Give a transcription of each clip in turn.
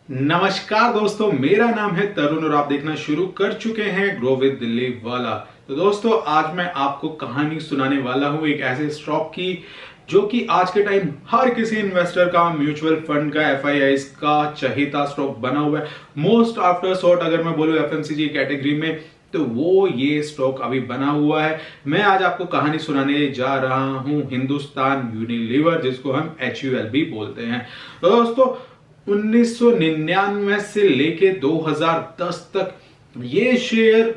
नमस्कार दोस्तों, मेरा नाम है तरुण और आप देखना शुरू कर चुके हैं ग्रो विद दिल्ली वाला। तो दोस्तों, आज मैं आपको कहानी सुनाने वाला हूं एक ऐसे स्टॉक की जो कि आज के टाइम हर किसी इन्वेस्टर का, म्यूचुअल फंड का, एफआईआईज का चहेता स्टॉक बना हुआ है। मोस्ट आफ्टर सॉर्ट अगर मैं बोलूं एफएमसीजी कैटेगरी में, तो वो ये स्टॉक अभी बना हुआ है। मैं आज आपको कहानी सुनाने जा रहा हूं हिंदुस्तान यूनिलीवर, जिसको हम HUL भी बोलते हैं। तो दोस्तों, 1999 से लेके 2010 तक ये शेयर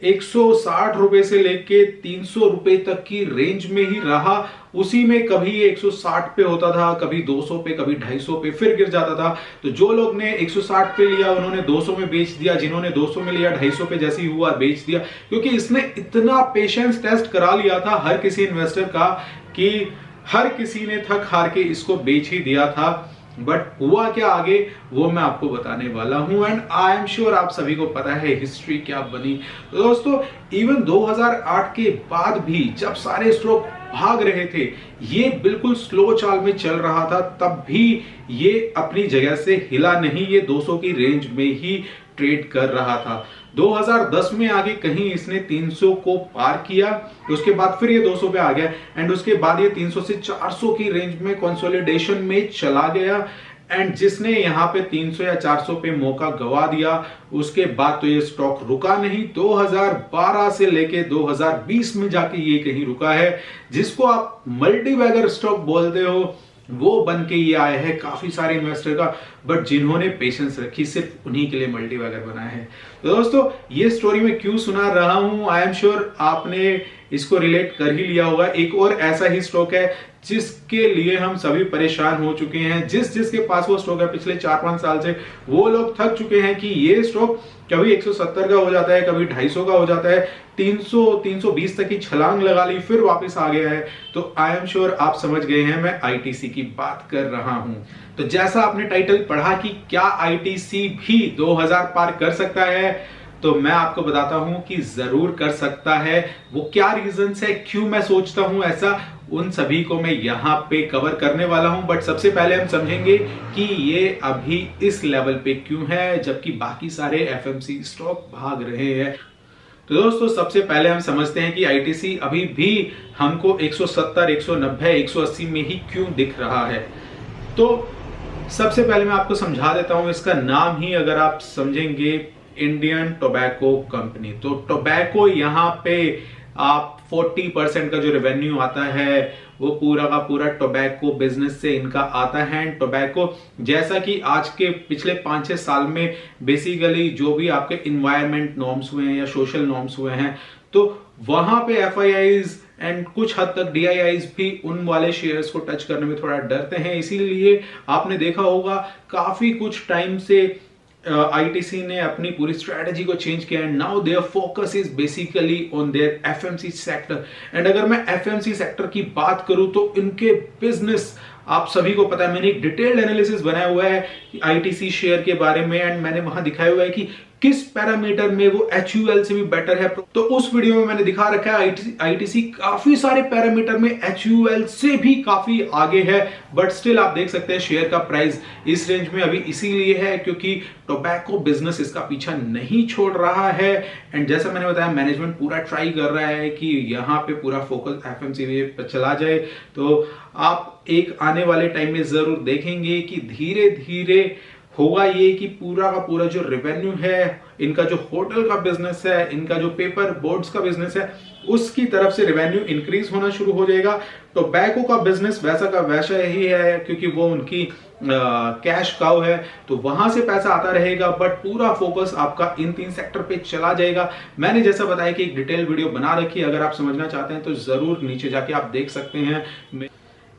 160 रुपए से लेके 300 रुपए तक की रेंज में ही रहा। उसी में कभी 160 पे होता था, कभी 200 पे, कभी 250 पे, फिर गिर जाता था। तो जो लोग ने 160 पे लिया उन्होंने 200 में बेच दिया, जिन्होंने 200 में लिया 250 पे जैसे ही हुआ बेच दिया, क्योंकि इसने इतना पेशेंस टेस्ट करा लिया था हर किसी इन्वेस्टर का कि हर किसी ने थक हार के इसको बेच ही दिया था। बट हुआ क्या आगे, वो मैं आपको बताने वाला हूं। एंड आई एम श्योर आप सभी को पता है हिस्ट्री क्या बनी। तो दोस्तों, इवन 2008 के बाद भी जब सारे स्टॉक भाग रहे थे, ये बिल्कुल स्लो चाल में चल रहा था, तब भी ये अपनी जगह से हिला नहीं। ये 200 की रेंज में ही ट्रेड कर रहा था। 2010 में आगे कहीं इसने 300 को पार किया, उसके बाद फिर ये 200 पे आ गया एंड उसके बाद ये 300 से 400 की रेंज में कंसोलिडेशन में चला गया। एंड जिसने यहां पे 300 या 400 पे मौका गवा दिया, उसके बाद तो ये स्टॉक रुका नहीं। 2012 से लेके 2020 में जाके ये कहीं रुका है, जिसको आप मल्टीबैगर स्टॉक बोलते हो, वो बन के ये आया है काफी सारे इन्वेस्टर का। बट जिन्होंने पेशेंस रखी, सिर्फ उन्हीं के लिए मल्टीबैगर बना है। तो दोस्तों, ये स्टोरी मैं क्यों सुना रहा हूं, आई एम श्योर आपने इसको रिलेट कर ही लिया होगा। एक और ऐसा ही स्टॉक है जिसके लिए हम सभी परेशान हो चुके हैं। जिसके पास वो स्टॉक है पिछले 4-5 साल से, वो लोग थक चुके हैं कि ये स्टॉक कभी 170 का हो जाता है, कभी 250 का हो जाता है, 300-320 तक की छलांग लगा ली, फिर वापस आ गया है। तो आई एम श्योर आप समझ गए हैं मैं ITC की बात कर रहा हूं। तो जैसा आपने टाइटल पढ़ा कि क्या ITC भी 2000 पार कर सकता है, तो मैं आपको बताता हूं कि जरूर कर सकता है। वो क्या रीजंस है, क्यों मैं सोचता हूं ऐसा, उन सभी को मैं यहां पे कवर करने वाला हूं। बट सबसे पहले हम समझेंगे कि ये अभी इस लेवल पे क्यों है, जबकि बाकी सारे FMC स्टॉक भाग रहे हैं। तो दोस्तों, सबसे पहले हम समझते हैं कि ITC अभी भी हमको 170, 190, 180 में ही क्यों दिख रहा है। तो सबसे पहले मैं आपको समझा देता हूं, इसका नाम ही अगर आप समझेंगे, इंडियन टोबैको कंपनी। तो टोबैको यहाँ पे आप 40% का जो रेवेन्यू आता है वो पूरा का पूरा टोबैको बिजनेस से इनका आता है। टोबैको, जैसा कि आज के पिछले 5-6 साल में बेसिकली जो भी आपके इन्वायरमेंट नॉर्म्स हुए हैं या सोशल नॉर्म्स हुए हैं, तो वहां पे FIIs एंड कुछ हद तक DIIs भी उन वाले शेयर्स को टच करने में थोड़ा डरते हैं। इसीलिए आपने देखा होगा काफी कुछ टाइम से ITC ने अपनी पूरी स्ट्रेटजी को चेंज किया है। Now their focus is basically on their FMC sector. And अगर मैं FMC सेक्टर की बात करूं तो इनके बिजनेस आप सभी को पता है, मैंने एक डिटेल्ड एनालिसिस बनाया हुआ है ITC शेयर के बारे में, एंड मैंने वहां दिखाया हुआ है कि किस पैरामीटर में वो HUL से भी बेटर है। तो उस वीडियो में मैंने दिखा रखा है ITC काफी सारे पैरामीटर में HUL से भी काफी आगे है। बट स्टिल आप देख सकते हैं शेयर का प्राइस इस रेंज में अभी इसीलिए है क्योंकि टोबैको बिजनेस इसका पीछा नहीं छोड़ रहा है। एंड जैसा मैंने बताया, मैनेजमेंट पूरा ट्राई कर रहा है कि यहाँ पे पूरा फोकस FMCG पर चला जाए। तो आप एक आने वाले टाइम में जरूर देखेंगे कि धीरे धीरे होगा ये कि पूरा का पूरा जो रेवेन्यू है, इनका जो होटल का बिजनेस है, इनका जो पेपर बोर्ड्स का बिजनेस है, उसकी तरफ से रेवेन्यू इंक्रीज होना शुरू हो जाएगा। टोबैको का बिजनेस वैसा का वैसा ही है क्योंकि वो उनकी कैश काउ है, तो वहां से पैसा आता रहेगा। बट पूरा फोकस आपका इन 3 सेक्टर पे चला जाएगा। मैंने जैसा बताया कि एक डिटेल वीडियो बना रखी है, अगर आप समझना चाहते हैं तो जरूर नीचे जाके आप देख सकते हैं।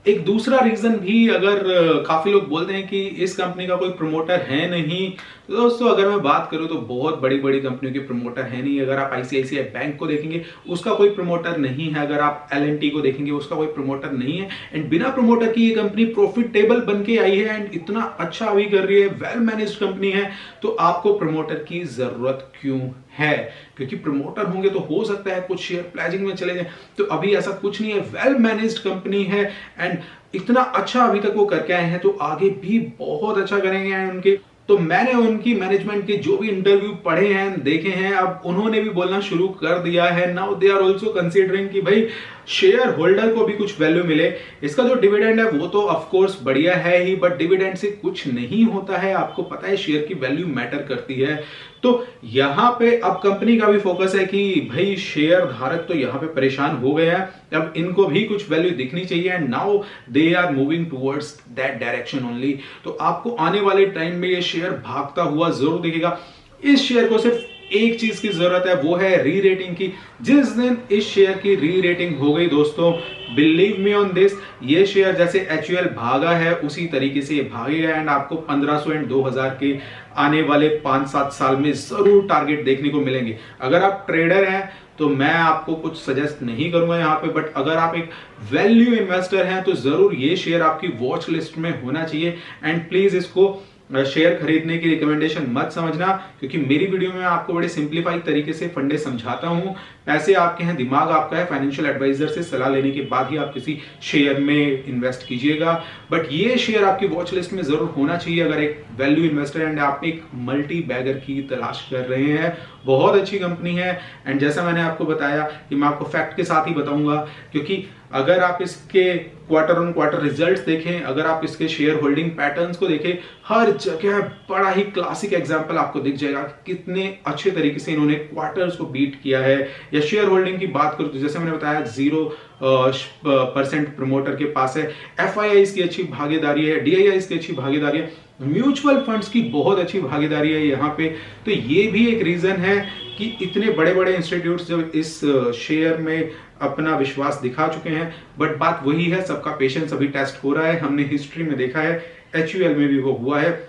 एक दूसरा रीजन भी, अगर काफी लोग बोलते हैं कि इस कंपनी का कोई प्रमोटर है नहीं, तो दोस्तों अगर मैं बात करूं तो बहुत बड़ी बड़ी कंपनियों के प्रमोटर है नहीं। अगर आप ICICI बैंक को देखेंगे, उसका कोई प्रमोटर नहीं है। अगर आप L&T को देखेंगे, उसका कोई प्रमोटर नहीं है। एंड बिना प्रमोटर की ये कंपनी प्रॉफिटेबल बन के आई है एंड इतना अच्छा अभी कर रही है, वेल मैनेज्ड कंपनी है। तो आपको प्रमोटर की जरूरत क्यों है? क्योंकि प्रमोटर होंगे तो हो सकता है कुछ शेयर प्लेजिंग में चले जाए, तो अभी ऐसा कुछ नहीं है। वेल मैनेज्ड कंपनी है एंड इतना अच्छा अभी तक वो करके आए हैं, तो आगे भी बहुत अच्छा करेंगे। उनके तो मैंने उनकी मैनेजमेंट के जो भी इंटरव्यू पढ़े हैं, देखे हैं, अब उन्होंने भी बोलना शुरू कर दिया है। Now they are also considering कि भाई शेयर होल्डर को भी कुछ वैल्यू मिले। इसका जो डिविडेंड है वो तो ऑफ कोर्स बढ़िया है ही, बट डिविडेंड से कुछ नहीं होता है। आपको पता है शेयर की वैल्यू मैटर करती है। तो यहां पे अब कंपनी का भी फोकस है कि भाई शेयर धारक तो यहां पे परेशान हो गए हैं, अब इनको भी कुछ वैल्यू दिखनी चाहिए, and now they are moving towards that direction only. तो आपको आने वाले टाइम में ये शेयर भागता हुआ जरूर दिखेगा। इस शेयर को सिर्फ एक चीज की जरूरत है, वो है री रेटिंग की। जिस दिन इस शेयर की री रेटिंग हो गई दोस्तों, बिलीव मी ऑन दिस, ये शेयर जैसे HUL भागा है उसी तरीके से ये भागेगा, एंड आपको 1500 एंड 2000 के आने वाले 5-7 साल में जरूर टारगेट देखने को मिलेंगे। अगर आप ट्रेडर हैं तो मैं आपको कुछ सजेस्ट नहीं करूंगा यहाँ पे, बट अगर आप एक वैल्यू इन्वेस्टर हैं तो जरूर ये शेयर आपकी वॉच लिस्ट में होना चाहिए। एंड प्लीज इसको शेयर खरीदने की रिकमेंडेशन मत समझना, क्योंकि मेरी वीडियो में आपको बड़े सिंप्लीफाइड तरीके से फंडे समझाता हूं। पैसे आपके हैं, दिमाग आपका है, फाइनेंशियल एडवाइजर से सलाह लेने के बाद ही आप किसी शेयर में इन्वेस्ट कीजिएगा। बट ये शेयर आपकी वॉच लिस्ट में जरूर होना चाहिए अगर एक वैल्यू इन्वेस्टर एंड आप एक मल्टी बैगर की तलाश कर रहे हैं। बहुत अच्छी कंपनी है, एंड जैसा मैंने आपको बताया कि मैं आपको फैक्ट के साथ ही बताऊंगा, क्योंकि अगर आप इसके क्वार्टर ऑन क्वार्टर रिजल्ट्स देखें, अगर आप इसके शेयर होल्डिंग पैटर्न्स को देखें, हर जगह बड़ा ही क्लासिक एग्जांपल आपको दिख जाएगा कितने अच्छे तरीके से इन्होंने क्वार्टर्स को बीट किया है। या शेयर होल्डिंग की बात करूं तो जैसे मैंने बताया 0% प्रमोटर के पास है, FIIs की अच्छी भागीदारी है, DIIs की अच्छी भागीदारी है, म्यूचुअल फंड्स की बहुत अच्छी भागीदारी है यहाँ पे। तो ये भी एक रीजन है कि इतने बड़े बड़े इंस्टीट्यूट्स जब इस शेयर में अपना विश्वास दिखा चुके हैं। बट बात वही है, सबका पेशेंस अभी टेस्ट हो रहा है। हमने हिस्ट्री में देखा है, HUL में भी वो हुआ है।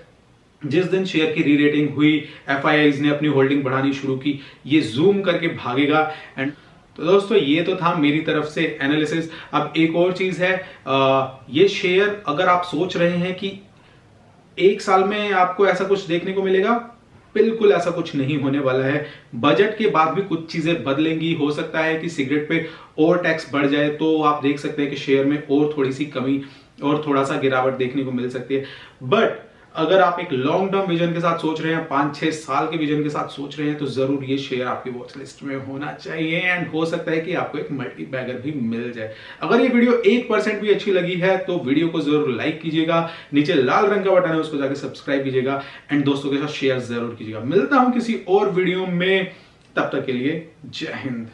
जिस दिन शेयर की री रेटिंग हुई, FIIs ने अपनी होल्डिंग बढ़ानी शुरू की, ये जूम करके भागेगा। एंड तो दोस्तों ये तो था मेरी तरफ से एनालिसिस। अब एक और चीज है, ये शेयर अगर आप सोच रहे हैं कि एक साल में आपको ऐसा कुछ देखने को मिलेगा, बिल्कुल ऐसा कुछ नहीं होने वाला है। बजट के बाद भी कुछ चीजें बदलेंगी। हो सकता है कि सिगरेट पे और टैक्स बढ़ जाए, तो आप देख सकते हैं कि शेयर में और थोड़ी सी कमी और थोड़ा सा गिरावट देखने को मिल सकती है। बट अगर आप एक लॉन्ग टर्म विजन के साथ सोच रहे हैं, 5-6 साल के विजन के साथ सोच रहे हैं, तो जरूर ये शेयर आपकी वॉच लिस्ट में होना चाहिए। एंड हो सकता है कि आपको एक मल्टी बैगर भी मिल जाए। अगर ये वीडियो 1% भी अच्छी लगी है तो वीडियो को जरूर लाइक कीजिएगा, नीचे लाल रंग का बटन है उसको जाकर सब्सक्राइब कीजिएगा, एंड दोस्तों के साथ शेयर जरूर कीजिएगा। मिलता हूं किसी और वीडियो में, तब तक के लिए जय हिंद।